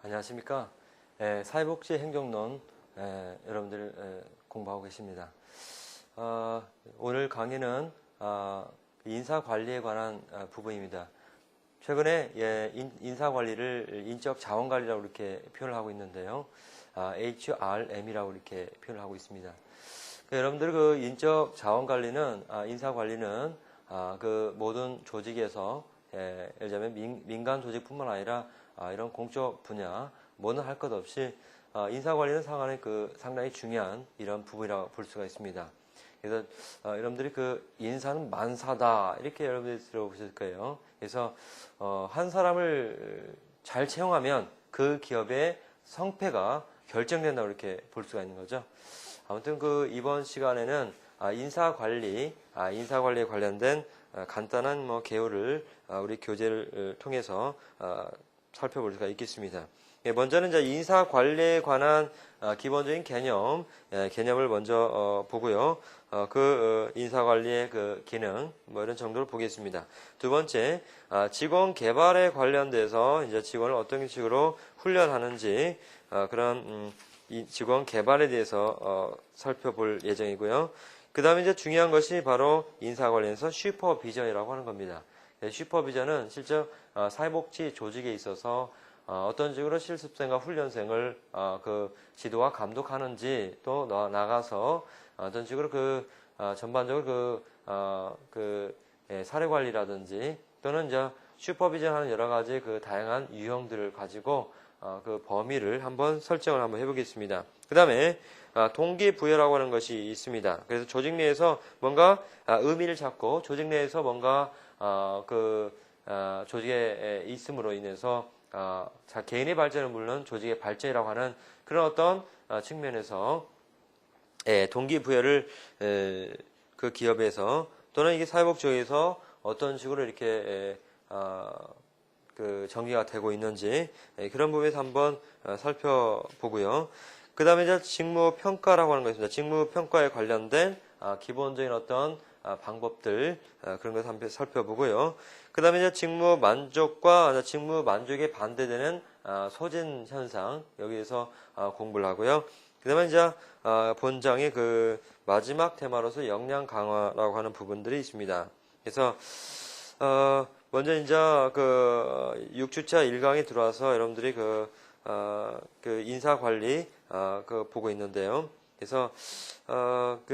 안녕하십니까. 사회복지 행정론 여러분들 공부하고 계십니다. 오늘 강의는 인사관리에 관한 부분입니다. 최근에 인사관리를 인적자원관리라고 이렇게 표현을 하고 있는데요. HRM이라고 이렇게 표현을 하고 있습니다. 여러분들 그 인적자원관리는 인사관리는 그 모든 조직에서 예를 들자면 민간 조직뿐만 아니라 이런 공적 분야 뭐는 할 것 없이 인사관리는 상당히 중요한 이런 부분이라고 볼 수가 있습니다. 그래서 여러분들이 그 인사는 만사다 이렇게 여러분들이 들어보실 거예요. 그래서 한 사람을 잘 채용하면 그 기업의 성패가 결정된다고 이렇게 볼 수가 있는 거죠. 아무튼 그 이번 시간에는 인사관리에 관련된 간단한 개요를 우리 교재를 통해서 살펴볼 수가 있겠습니다. 먼저는 이제 인사관리에 관한 기본적인 개념을 먼저 보고요. 인사관리의 그 기능, 이런 정도를 보겠습니다. 두 번째, 직원 개발에 관련돼서 이제 직원을 어떤 식으로 훈련하는지, 그런 직원 개발에 대해서 살펴볼 예정이고요. 그 다음에 이제 중요한 것이 바로 인사관리에서 슈퍼비전이라고 하는 겁니다. 슈퍼비전은 실제 사회복지 조직에 있어서 어떤 식으로 실습생과 훈련생을 그 지도와 감독하는지 또 나가서 어떤 식으로 전반적으로 사례관리라든지 또는 이제 슈퍼비전하는 여러 가지 그 다양한 유형들을 가지고 그 범위를 한번 설정을 한번 해보겠습니다. 그 다음에 동기부여라고 하는 것이 있습니다. 그래서 조직 내에서 뭔가 의미를 찾고 조직 내에서 뭔가 조직에 있음으로 인해서 개인의 발전은 물론 조직의 발전이라고 하는 그런 어떤 측면에서 동기부여를 그 기업에서 또는 이게 사회복지에서 어떤 식으로 이렇게 전개가 되고 있는지 그런 부분에서 한번 살펴보고요. 그 다음에 이제 직무평가라고 하는 것입니다. 직무평가에 관련된 기본적인 어떤 방법들 그런 것을 한번 살펴보고요. 그 다음에 이제 직무 만족과 직무 만족에 반대되는 소진 현상 여기에서 공부를 하고요. 그 다음에 이제 본장의 그 마지막 테마로서 역량 강화라고 하는 부분들이 있습니다. 그래서 먼저 이제 6주차 1강에 들어와서 여러분들이 인사관리 보고 있는데요. 그래서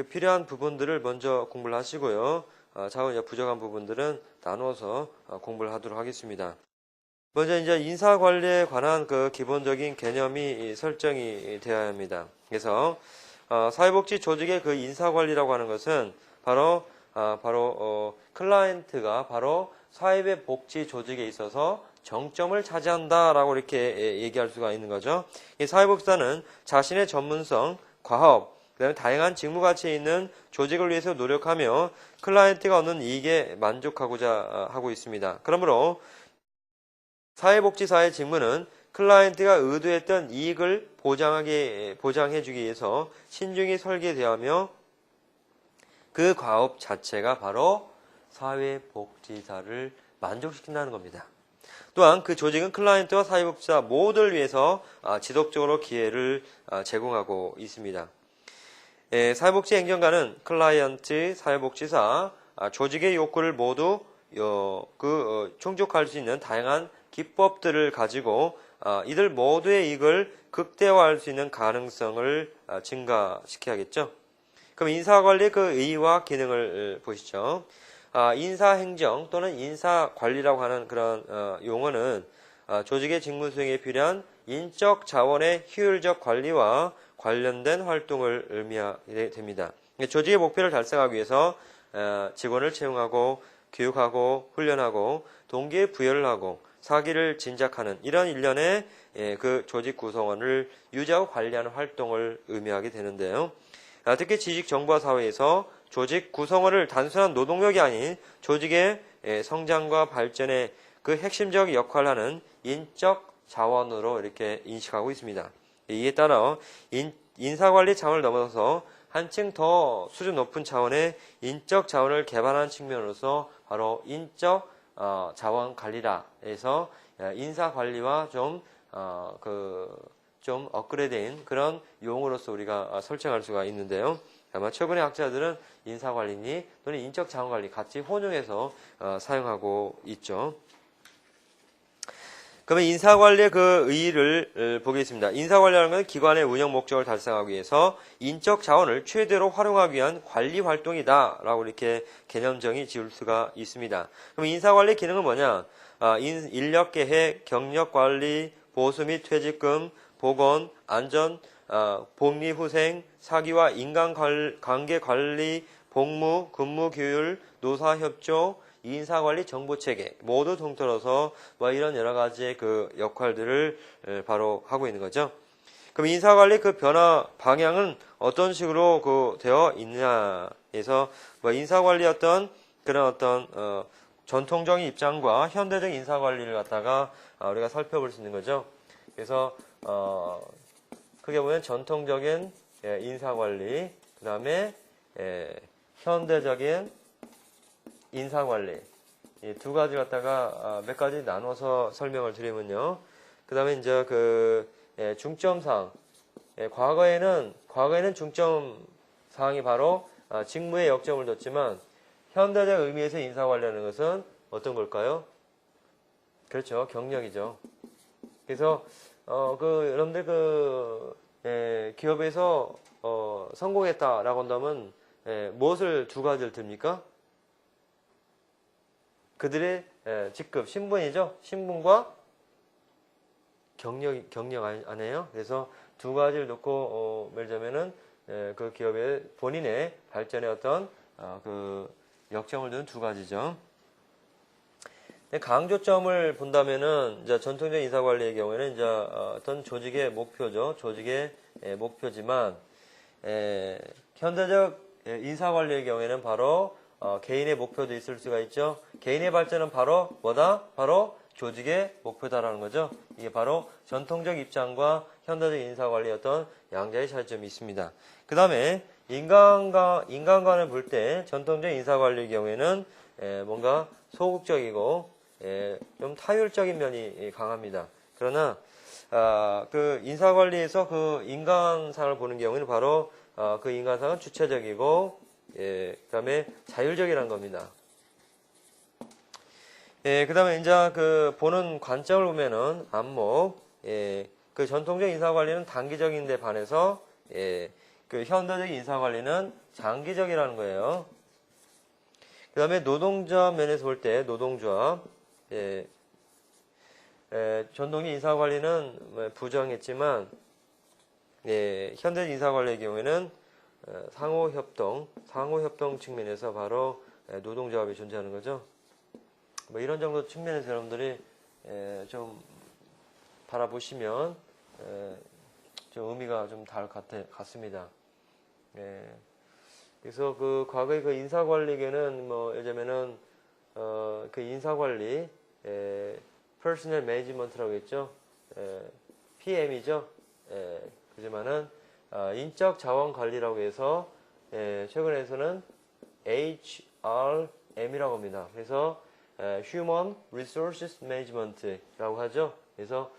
필요한 부분들을 먼저 공부를 하시고요. 차후 이제 부족한 부분들은 나누어서 공부를 하도록 하겠습니다. 먼저 이제 인사관리에 관한 그 기본적인 개념이 설정이 되어야 합니다. 그래서 사회복지 조직의 그 인사관리라고 하는 것은 바로 클라이언트가 바로 사회복지 조직에 있어서 정점을 차지한다라고 이렇게 얘기할 수가 있는 거죠. 이 사회복지사는 자신의 전문성, 과업, 그다음에 다양한 직무 가치에 있는 조직을 위해서 노력하며 클라이언트가 얻는 이익에 만족하고자 하고 있습니다. 그러므로 사회복지사의 직무는 클라이언트가 의도했던 이익을 보장해주기 위해서 신중히 설계되어 하며 그 과업 자체가 바로 사회복지사를 만족시킨다는 겁니다. 또한 그 조직은 클라이언트와 사회복지사 모두를 위해서 지속적으로 기회를 제공하고 있습니다. 사회복지 행정관은 클라이언트, 사회복지사, 조직의 욕구를 모두 충족할 수 있는 다양한 기법들을 가지고 이들 모두의 이익을 극대화할 수 있는 가능성을 증가시켜야겠죠. 그럼 인사관리의 그 의의와 기능을 보시죠. 인사행정 또는 인사관리라고 하는 그런 용어는 조직의 직무 수행에 필요한 인적 자원의 효율적 관리와 관련된 활동을 의미하게 됩니다. 조직의 목표를 달성하기 위해서 직원을 채용하고 교육하고 훈련하고 동기에 부여를 하고 사기를 진작하는 이런 일련의 그 조직 구성원을 유지하고 관리하는 활동을 의미하게 되는데요. 특히 지식정보화 사회에서 조직 구성원을 단순한 노동력이 아닌 조직의 성장과 발전의 그 핵심적 역할을 하는 인적 자원으로 이렇게 인식하고 있습니다. 이에 따라 인사관리 차원을 넘어서서 한층 더 수준 높은 차원의 인적 자원을 개발하는 측면으로서 바로 인적 자원 관리라 해서 인사 관리와 좀 좀 업그레이드된 그런 용어로서 우리가 설정할 수가 있는데요. 아마 최근의 학자들은 인사관리니 또는 인적자원관리 같이 혼용해서 사용하고 있죠. 그러면 인사관리의 그 의의를 보겠습니다. 인사관리라는 것은 기관의 운영 목적을 달성하기 위해서 인적 자원을 최대로 활용하기 위한 관리 활동이다 라고 이렇게 개념정의 지을 수가 있습니다. 그럼 인사관리 기능은 뭐냐? 인력계획, 경력관리, 보수 및 퇴직금, 보건, 안전, 복리후생, 사기와 인간관계 관리, 복무, 근무 규율, 노사협조, 인사관리 정보체계 모두 통틀어서 이런 여러 가지의 그 역할들을 바로 하고 있는 거죠. 그럼 인사관리 그 변화 방향은 어떤 식으로 되어 있느냐에서 인사관리 그런 전통적인 입장과 현대적 인사관리를 갖다가 우리가 살펴볼 수 있는 거죠. 그래서 크게 보면 전통적인 인사관리, 그 다음에 현대적인 인사관리, 이 두 가지 갖다가 몇 가지 나눠서 설명을 드리면요. 그 다음에 이제 중점사항, 과거에는 중점사항이 바로 직무에 역점을 뒀지만 현대적 의미에서 인사관리하는 것은 어떤 걸까요? 그렇죠, 경력이죠. 그래서 여러분들 기업에서 성공했다라고 한다면 무엇을 두 가지를 듭니까? 그들의 직급, 신분이죠. 신분과 경력 아니에요. 그래서 두 가지를 놓고 예를 들자면은 그 기업의 본인의 발전의 역점을 두는 두 가지죠. 강조점을 본다면은 이제 전통적 인사관리의 경우에는 이제 어떤 조직의 목표죠. 조직의 목표지만 현대적 인사관리의 경우에는 바로 개인의 목표도 있을 수가 있죠. 개인의 발전은 바로 뭐다? 바로 조직의 목표다라는 거죠. 이게 바로 전통적 입장과 현대적 인사관리의 양자의 차이점이 있습니다. 그 다음에 인간관을 볼 때 전통적 인사관리의 경우에는 뭔가 소극적이고 좀 타율적인 면이 강합니다. 그러나 그 인사관리에서 그 인간상을 보는 경우에는 바로 그 인간상은 주체적이고 그 다음에 자율적이라는 겁니다. 그 다음에 이제 보는 관점을 보면은 안목, 그 전통적 인사관리는 단기적인데 반해서 그 현대적 인사관리는 장기적이라는 거예요. 그 다음에 노동조합 면에서 볼 때 노동조합, 전통적 인사관리는 부정했지만 현대적 인사관리의 경우에는 상호협동 측면에서 바로 노동조합이 존재하는 거죠. 이런 정도 측면에서 여러분들이 좀 바라보시면 좀 의미가 좀 다를 것 같습니다. 그래서 과거의 인사관리계는 예를 들면은 그 인사관리 Personnel Management라고 했죠. PM이죠. 그지만은 인적 자원 관리라고 해서 최근에서는 HRM이라고 합니다. 그래서 Human Resources Management라고 하죠. 그래서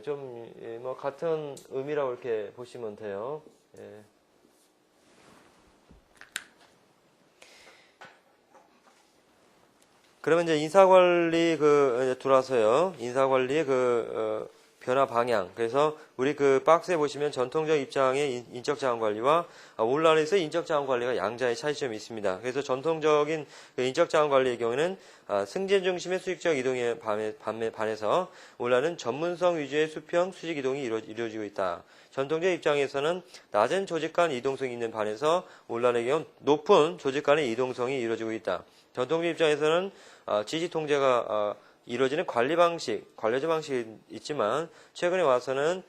좀 같은 의미라고 이렇게 보시면 돼요. 그러면 이제 인사관리 들어와서요. 인사관리의 변화 방향. 그래서 우리 박스에 보시면 전통적 입장의 인적 자원 관리와 온라인에서 인적 자원 관리가 양자의 차이점이 있습니다. 그래서 전통적인 인적 자원 관리의 경우에는 승진 중심의 수직적 이동에 반해서 온라인은 전문성 위주의 수평 수직 이동이 이루어지고 있다. 전통적 입장에서는 낮은 조직 간 이동성이 있는 반해서 온라인의 경우 높은 조직 간의 이동성이 이루어지고 있다. 전통적 입장에서는 지시 통제가 이루어지는 관리자 방식이 있지만 최근에 와서는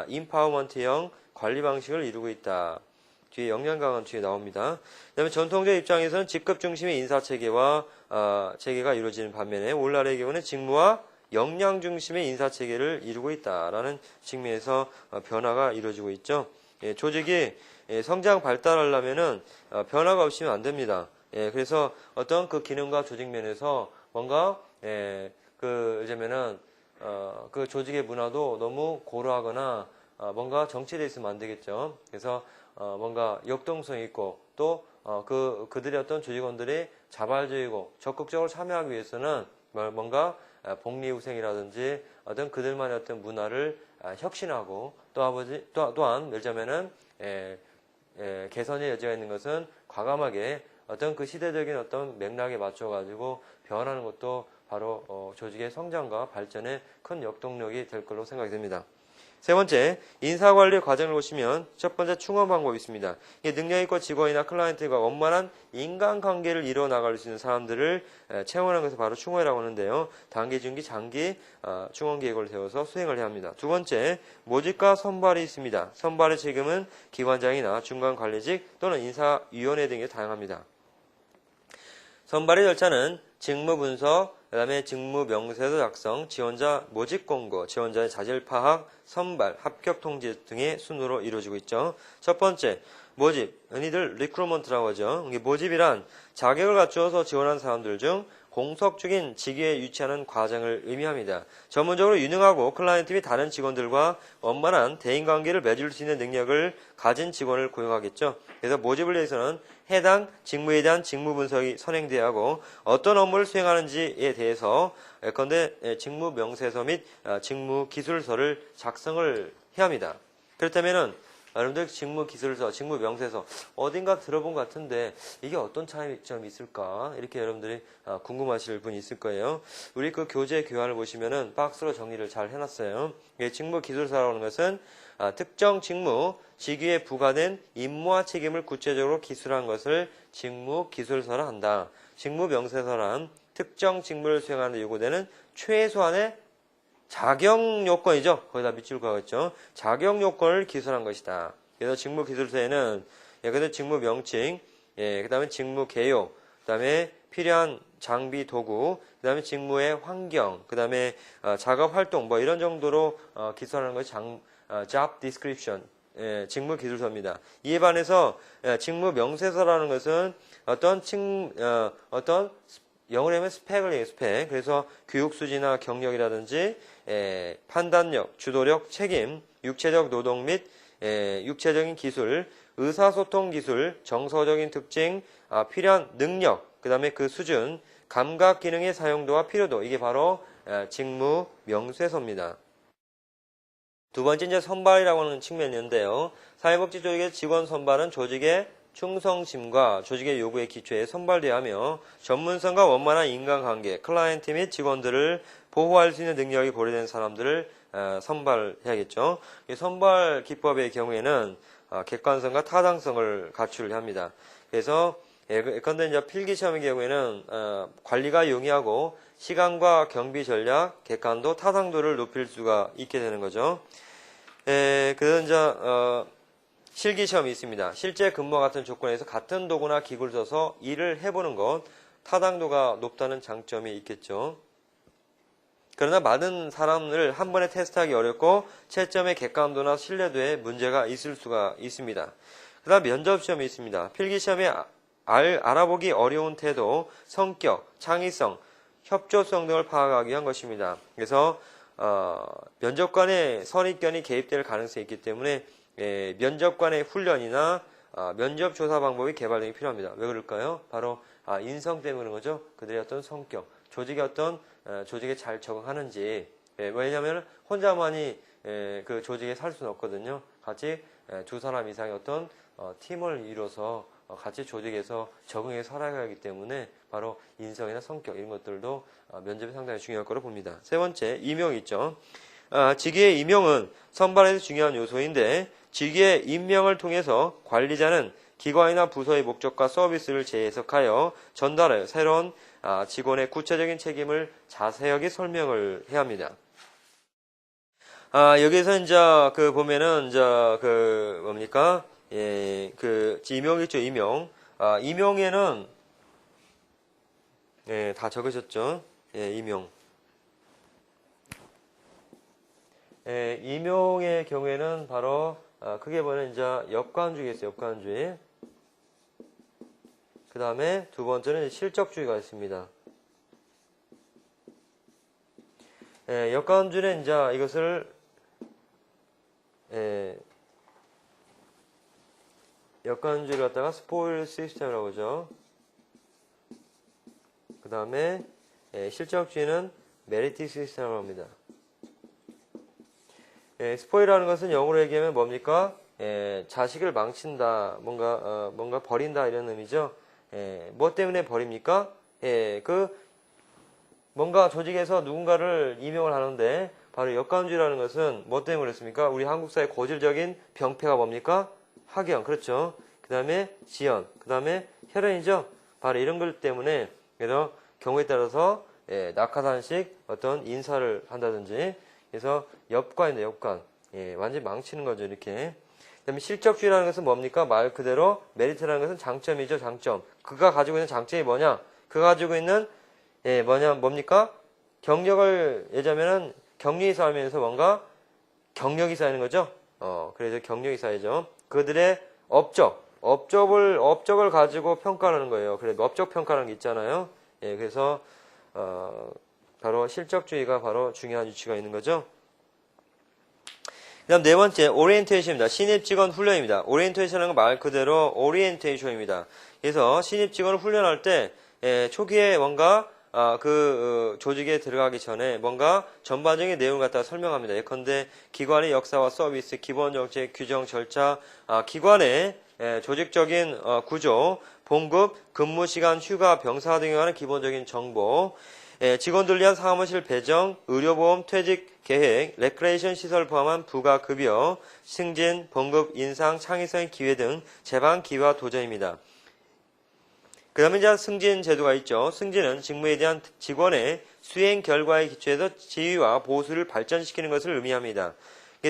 인파워먼트형 관리 방식을 이루고 있다. 뒤에 역량 강화 뒤에 나옵니다. 그다음에 전통적 입장에서는 직급 중심의 인사 체계와 체계가 이루어지는 반면에 오늘날의 경우는 직무와 역량 중심의 인사 체계를 이루고 있다라는 측면에서 변화가 이루어지고 있죠. 조직이 성장 발달하려면은 변화가 없으면 안 됩니다. 그래서 어떤 기능과 조직 면에서 뭔가 요즘에는 그 조직의 문화도 너무 고루하거나 뭔가 정체되어 있으면 안 되겠죠. 그래서 뭔가 역동성이 있고 또 그들의 어떤 조직원들이 자발적이고 적극적으로 참여하기 위해서는 뭔가 복리후생이라든지 어떤 그들만의 어떤 문화를 혁신하고 또한 예를 들자면은 개선의 여지가 있는 것은 과감하게 어떤 그 시대적인 어떤 맥락에 맞춰가지고 변하는 것도 바로 조직의 성장과 발전에 큰 역동력이 될 걸로 생각이 됩니다. 세 번째, 인사관리 과정을 보시면 첫 번째 충원 방법이 있습니다. 능력 있고 직원이나 클라이언트가 원만한 인간관계를 이뤄나갈 수 있는 사람들을 채용하는 것을 바로 충원이라고 하는데요. 단기, 중기, 장기 충원 계획을 세워서 수행을 해야 합니다. 두 번째, 모집과 선발이 있습니다. 선발의 책임은 기관장이나 중간관리직 또는 인사위원회 등에 다양합니다. 선발의 절차는 직무 분석, 그 다음에 직무 명세서 작성, 지원자 모집 공고, 지원자의 자질 파악, 선발, 합격 통지 등의 순으로 이루어지고 있죠. 첫 번째, 모집, 흔히들 리크루먼트라고 하죠. 모집이란 자격을 갖추어서 지원한 사람들 중 공석적인 직위에 유치하는 과정을 의미합니다. 전문적으로 유능하고 클라이언트 및 다른 직원들과 원만한 대인관계를 맺을 수 있는 능력을 가진 직원을 고용하겠죠. 그래서 모집을 위해서는 해당 직무에 대한 직무 분석이 선행돼야 하고 어떤 업무를 수행하는지에 대해서 예컨대 직무 명세서 및 직무 기술서를 작성을 해야 합니다. 그렇다면은 여러분들 직무 기술서, 직무 명세서 어딘가 들어본 것 같은데 이게 어떤 차이점이 있을까? 이렇게 여러분들이 궁금하실 분이 있을 거예요. 우리 그 교재 교환을 보시면은 박스로 정리를 잘 해놨어요. 직무 기술서라고 하는 것은 특정 직무, 직위에 부과된 임무와 책임을 구체적으로 기술한 것을 직무 기술서라 한다. 직무 명세서란 특정 직무를 수행하는 데 요구되는 최소한의 자격 요건이죠. 거기다 밑줄 그어겠죠. 자격 요건을 기술한 것이다. 그래서 직무 기술서에는 그래서 직무 명칭, 그 다음에 직무 개요, 그 다음에 필요한 장비 도구, 그 다음에 직무의 환경, 그 다음에 작업 활동 뭐 이런 정도로 기술하는 것이 job description, 직무 기술서입니다. 이에 반해서 직무 명세서라는 것은 어떤 영어로 하면 스펙을 얘기해요, 스펙. 그래서 교육 수지나 경력이라든지 판단력, 주도력, 책임, 육체적 노동 및 육체적인 기술, 의사소통 기술, 정서적인 특징, 필요한 능력, 그 다음에 그 수준, 감각 기능의 사용도와 필요도, 이게 바로 직무 명세서입니다. 두 번째 이제 선발이라고 하는 측면인데요. 사회복지 조직의 직원 선발은 조직의 충성심과 조직의 요구에 기초해 선발되어야 하며 전문성과 원만한 인간관계, 클라이언트 및 직원들을 보호할 수 있는 능력이 고려된 사람들을 선발해야겠죠. 선발 기법의 경우에는 객관성과 타당성을 갖추려 합니다. 그래서 예컨대 이제 필기시험의 경우에는 관리가 용이하고 시간과 경비 전략, 객관도, 타당도를 높일 수가 있게 되는 거죠. 그래서 이제 실기시험이 있습니다. 실제 근무와 같은 조건에서 같은 도구나 기구를 써서 일을 해보는 것, 타당도가 높다는 장점이 있겠죠. 그러나 많은 사람을 한 번에 테스트하기 어렵고 채점의 객관도나 신뢰도에 문제가 있을 수가 있습니다. 그 다음 면접시험이 있습니다. 필기시험에 알아보기 어려운 태도, 성격, 창의성, 협조성 등을 파악하기 위한 것입니다. 그래서 면접관의 선입견이 개입될 가능성이 있기 때문에 면접관의 훈련이나 면접 조사 방법이 개발되기 필요합니다. 왜 그럴까요? 바로 인성 때문에 그런 거죠. 그들의 어떤 성격, 조직에 잘 적응하는지. 왜냐하면 혼자만이 그 조직에 살 수는 없거든요. 같이 두 사람 이상의 어떤 팀을 이뤄서 같이 조직에서 적응해 살아가야 하기 때문에 바로 인성이나 성격 이런 것들도 면접이 상당히 중요할 거로 봅니다. 세 번째, 임용이 있죠. 직위의 임용은 선발에서 중요한 요소인데 직위의 임명을 통해서 관리자는 기관이나 부서의 목적과 서비스를 재해석하여 전달하여 새로운 직원의 구체적인 책임을 자세하게 설명을 해야 합니다. 여기서 이제 보면은 이제 뭡니까? 임용 있죠, 임용. 임용에는 다 적으셨죠? 임용. 임용의 경우에는 바로 크게 보면 이제 역관주의가 있어요. 역관주의. 그 다음에 두 번째는 실적주의가 있습니다. 역가운줄에 이제 이것을 역가운줄을 갖다가 스포일 시스템이라고 하죠. 그 다음에 실적주의는 메리트 시스템이라고 합니다. 스포일이라는 것은 영어로 얘기하면 뭡니까? 자식을 망친다, 뭔가 버린다 이런 의미죠. 뭐 때문에 버립니까? 뭔가 조직에서 누군가를 임용을 하는데 바로 역가운줄이라는 것은 뭐 때문에 그렇습니까? 우리 한국 사회 고질적인 병폐가 뭡니까? 학연, 그렇죠. 그 다음에 지연, 그 다음에 혈연이죠. 바로 이런 것 때문에 그래서 경우에 따라서 낙하산식 어떤 인사를 한다든지 그래서 엽관인데 엽관 완전히 망치는 거죠. 이렇게. 그 다음에 실적주의라는 것은 뭡니까? 말 그대로 메리트라는 것은 장점이죠. 장점. 그가 가지고 있는 장점이 뭐냐? 그가 가지고 있는 뭡니까? 경력을 예자면은 경력이 쌓이면서 뭔가 경력이 쌓이는 거죠. 그래서 경력이 쌓이죠. 그들의 업적을 가지고 평가하는 거예요. 그래 업적 평가라는 게 있잖아요. 그래서 바로 실적주의가 바로 중요한 위치가 있는 거죠. 그 다음 네 번째, 오리엔테이션입니다. 신입 직원 훈련입니다. 오리엔테이션은 말 그대로 오리엔테이션입니다. 그래서 신입 직원을 훈련할 때, 초기에 뭔가, 조직에 들어가기 전에 뭔가 전반적인 내용을 갖다가 설명합니다. 예컨대 기관의 역사와 서비스, 기본 정책, 규정, 절차, 기관의 조직적인 구조, 봉급, 근무 시간, 휴가, 병사 등에 관한 기본적인 정보, 직원들 위한 사무실 배정, 의료보험, 퇴직 계획, 레크레이션 시설 포함한 부가급여, 승진, 봉급, 인상, 창의성의 기회 등 재방 기회와 도전입니다. 그 다음에 이제 승진 제도가 있죠. 승진은 직무에 대한 직원의 수행 결과에 기초해서 지위와 보수를 발전시키는 것을 의미합니다.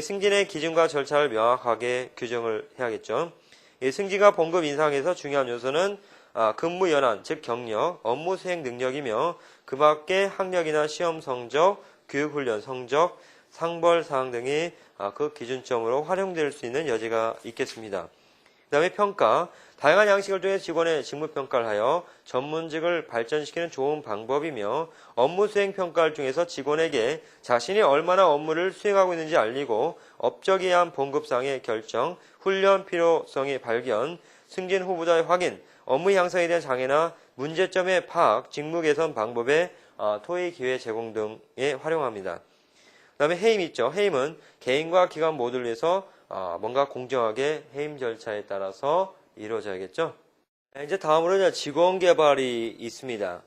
승진의 기준과 절차를 명확하게 규정을 해야겠죠. 승진과 봉급 인상에서 중요한 요소는 근무 연한, 즉 경력, 업무 수행 능력이며 그 밖에 학력이나 시험 성적, 교육훈련 성적, 상벌 사항 등이 그 기준점으로 활용될 수 있는 여지가 있겠습니다. 그 다음에 평가, 다양한 양식을 통해 직원의 직무평가를 하여 전문직을 발전시키는 좋은 방법이며 업무 수행 평가를 통해서 직원에게 자신이 얼마나 업무를 수행하고 있는지 알리고 업적에 의한 봉급상의 결정, 훈련 필요성의 발견, 승진 후보자의 확인, 업무 향상에 대한 장애나 문제점의 파악, 직무 개선 방법의 토의 기회 제공 등에 활용합니다. 그 다음에 해임 있죠. 해임은 개인과 기관 모두를 위해서 뭔가 공정하게 해임 절차에 따라서 이루어져야겠죠. 이제 다음으로 이제 직원 개발이 있습니다.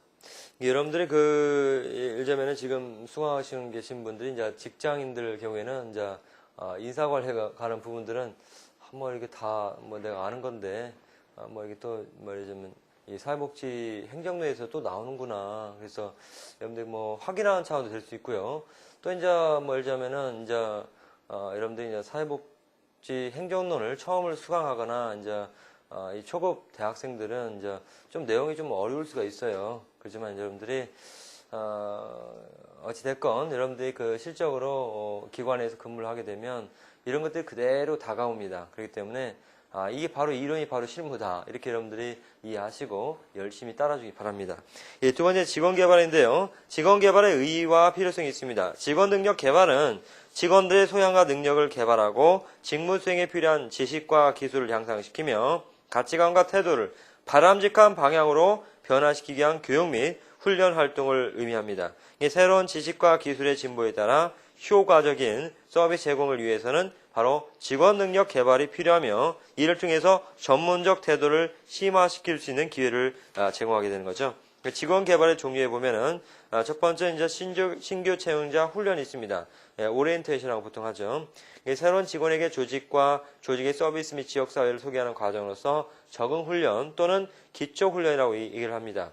여러분들이 예를 들면 지금 수강하시는 계신 분들이 이제 직장인들 경우에는 이제 인사관리에 가는 부분들은 뭐 이렇게 다 뭐 내가 아는 건데 뭐 이게 또 말하자면 이 사회복지 행정부에서 또 나오는구나. 그래서 여러분들 뭐 확인하는 차원도 될 수 있고요. 또 이제 뭐 예를 들면은 이제 여러분들이 이제 사회복지 행정론을 처음을 수강하거나 이제 이 초급 대학생들은 이제 좀 내용이 좀 어려울 수가 있어요. 그렇지만 여러분들이 어찌됐건 여러분들이 실적으로 기관에서 근무를 하게 되면 이런 것들이 그대로 다가옵니다. 그렇기 때문에 이게 바로 이론이 바로 실무다. 이렇게 여러분들이 이해하시고 열심히 따라주기 바랍니다. 두 번째 직원 개발인데요. 직원 개발의 의의와 필요성이 있습니다. 직원 능력 개발은 직원들의 소양과 능력을 개발하고 직무 수행에 필요한 지식과 기술을 향상시키며 가치관과 태도를 바람직한 방향으로 변화시키기 위한 교육 및 훈련 활동을 의미합니다. 새로운 지식과 기술의 진보에 따라 효과적인 서비스 제공을 위해서는 바로 직원 능력 개발이 필요하며 이를 통해서 전문적 태도를 심화시킬 수 있는 기회를 제공하게 되는 거죠. 직원 개발의 종류에 보면은 첫 번째 이제 신규 채용자 훈련이 있습니다. 오리엔테이션이라고 보통 하죠. 새로운 직원에게 조직과 조직의 서비스 및 지역 사회를 소개하는 과정으로서 적응 훈련 또는 기초 훈련이라고 얘기를 합니다.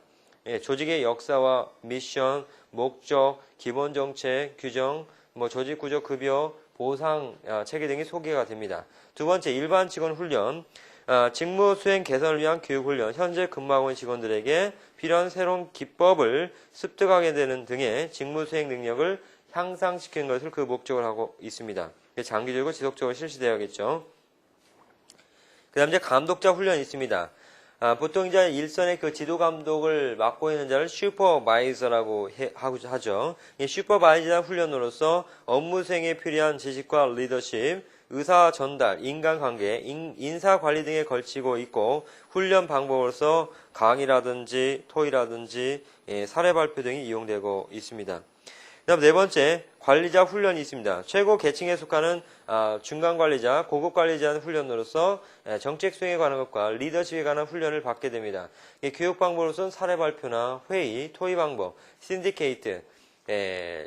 조직의 역사와 미션, 목적, 기본 정책, 규정, 조직 구조, 급여, 보상 체계 등이 소개가 됩니다. 두 번째, 일반 직원 훈련. 직무 수행 개선을 위한 교육 훈련, 현재 근무하고 있는 직원들에게 필요한 새로운 기법을 습득하게 되는 등의 직무 수행 능력을 향상시키는 것을 그 목적으로 하고 있습니다. 장기적이고 지속적으로 실시되어야겠죠. 그 다음 이제 감독자 훈련이 있습니다. 보통 이제 일선의 그 지도 감독을 맡고 있는 자를 슈퍼바이저라고 하죠. 이 슈퍼바이저란 훈련으로서 업무 수행에 필요한 지식과 리더십, 의사 전달, 인간관계, 인사 관리 등에 걸치고 있고 훈련 방법으로서 강의라든지 토의라든지 사례 발표 등이 이용되고 있습니다. 그다음 네 번째, 관리자 훈련이 있습니다. 최고 계층에 속하는 중간 관리자, 고급 관리자는 훈련으로서 정책 수행에 관한 것과 리더십에 관한 훈련을 받게 됩니다. 교육 방법으로서는 사례 발표나 회의, 토의 방법, 신디케이트.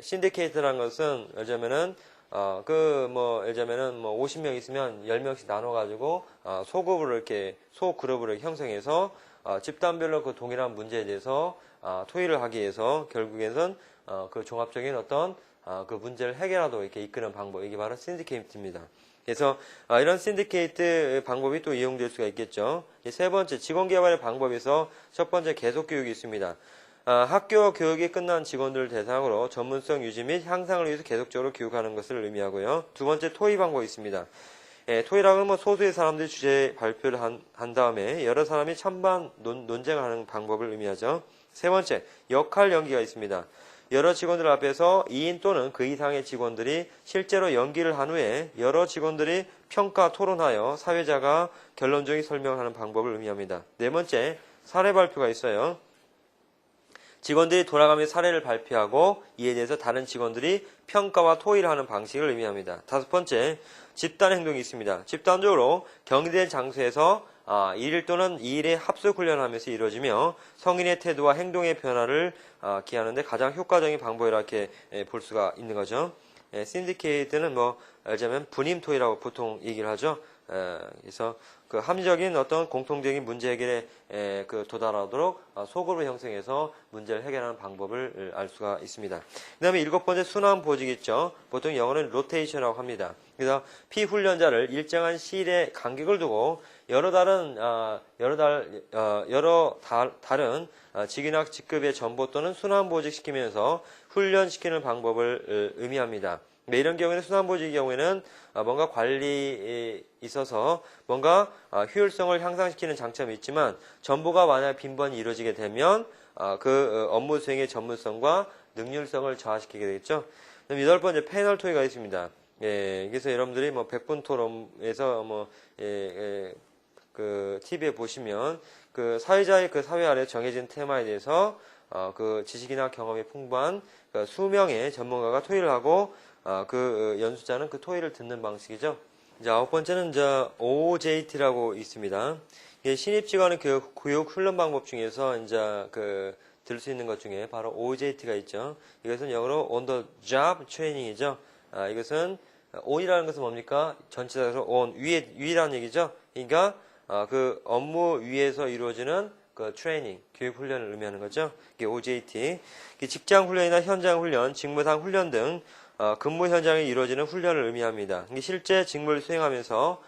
신디케이트라는 것은 예를 들자면은 예를 들자면은 50명 있으면 10명씩 나눠가지고 소그룹을 이렇게 소그룹을 형성해서 집단별로 그 동일한 문제에 대해서 토의를 하기 위해서 결국에는 그 종합적인 어떤 그 문제를 해결하도록 이렇게 이끄는 방법, 이게 바로 신디케이트입니다. 그래서 이런 신디케이트 방법이 또 이용될 수가 있겠죠. 세 번째, 직원 개발의 방법에서 첫 번째 계속 교육이 있습니다. 학교 교육이 끝난 직원들을 대상으로 전문성 유지 및 향상을 위해서 계속적으로 교육하는 것을 의미하고요. 두 번째, 토의 방법이 있습니다. 토의라는 소수의 사람들이 주제 발표를 한 다음에 여러 사람이 찬반 논쟁을 하는 방법을 의미하죠. 세 번째, 역할 연기가 있습니다. 여러 직원들 앞에서 2인 또는 그 이상의 직원들이 실제로 연기를 한 후에 여러 직원들이 평가 토론하여 사회자가 결론적인 설명하는 방법을 의미합니다. 네 번째, 사례 발표가 있어요. 직원들이 돌아가며 사례를 발표하고 이에 대해서 다른 직원들이 평가와 토의를 하는 방식을 의미합니다. 다섯 번째, 집단 행동이 있습니다. 집단적으로 격리된 장소에서 1일 또는 2일의 합숙 훈련을 하면서 이루어지며 성인의 태도와 행동의 변화를 기하는 데 가장 효과적인 방법이라 이렇게 볼 수가 있는 거죠. 신디케이트는 예를 들자면 분임 토의라고 보통 얘기를 하죠. 그래서 그 합리적인 어떤 공통적인 문제 해결에 도달하도록 소그룹을 형성해서 문제를 해결하는 방법을 알 수가 있습니다. 그 다음에 일곱 번째, 순환 보직 있죠. 보통 영어는 로테이션이라고 합니다. 그래서 피훈련자를 일정한 시일에 간격을 두고 여러 다른 직위나 직급의 전보 또는 순환 보직시키면서 훈련시키는 방법을 의미합니다. 이런 경우에는 순환보직의 경우에는 뭔가 관리에 있어서 뭔가 효율성을 향상시키는 장점이 있지만 전보가 만약 빈번히 이루어지게 되면 그 업무 수행의 전문성과 능률성을 저하시키게 되겠죠. 그럼 여덟 번째, 패널 토의가 있습니다. 그래서 여러분들이 100분 토론에서 그 TV에 보시면 그 사회자의 그 사회 아래 정해진 테마에 대해서 그 지식이나 경험이 풍부한 그 수명의 전문가가 토의를 하고 그 연수자는 그 토의를 듣는 방식이죠. 이제 아홉 번째는 이제 OJT라고 있습니다. 이게 신입 직원의 교육 훈련 방법 중에서 이제 들 수 있는 것 중에 바로 OJT가 있죠. 이것은 영어로 On the Job Training이죠. 이것은 on이라는 것은 뭡니까? 전체적으로 on 위라는 얘기죠. 그러니까 그 업무 위에서 이루어지는 그 트레이닝, 교육 훈련을 의미하는 거죠. 이게 OJT. 직장 훈련이나 현장 훈련, 직무상 훈련 등 근무 현장에 이루어지는 훈련을 의미합니다. 실제 직무를 수행하면서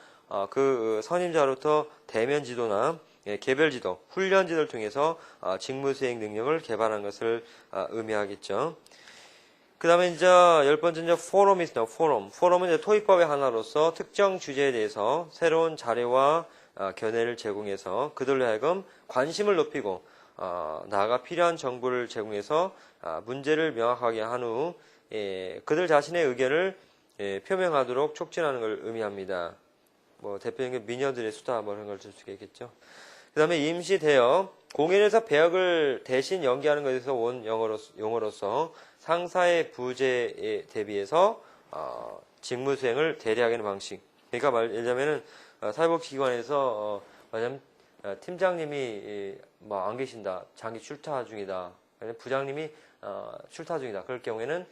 그 선임자로부터 대면 지도나 개별 지도, 훈련 지도를 통해서 직무 수행 능력을 개발하는 것을 의미하겠죠. 그 다음에 이제 열 번째 이제 포럼이 있습니다. 포럼은 이제 토익법의 하나로서 특정 주제에 대해서 새로운 자료와 견해를 제공해서 그들로 하여금 관심을 높이고 나아가 필요한 정보를 제공해서 문제를 명확하게 한 후 그들 자신의 의견을 표명하도록 촉진하는 걸 의미합니다. 대표적인 게 미녀들의 수다 그런 걸 줄 수가 있겠죠. 그 다음에 임시 대역, 공연에서 배역을 대신 연기하는 것에서 온 용어로서 상사의 부재에 대비해서 직무 수행을 대리하게 하는 방식. 그러니까 예를 들자면은 사회복지기관에서 팀장님이 안 계신다, 장기 출타 중이다, 부장님이 출타 중이다. 그럴 경우에는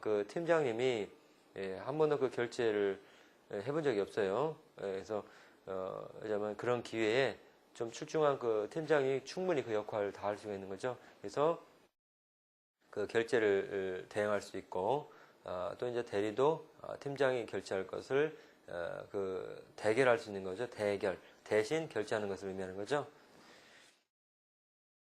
그 팀장님이 한 번도 그 결제를 해본 적이 없어요. 그래서 왜냐면 그런 기회에 좀 출중한 그 팀장이 충분히 그 역할을 다 할 수가 있는 거죠. 그래서 그 결제를 대행할 수 있고 또 이제 대리도 팀장이 결제할 것을 그 대결할 수 있는 거죠. 대결 대신 결제하는 것을 의미하는 거죠.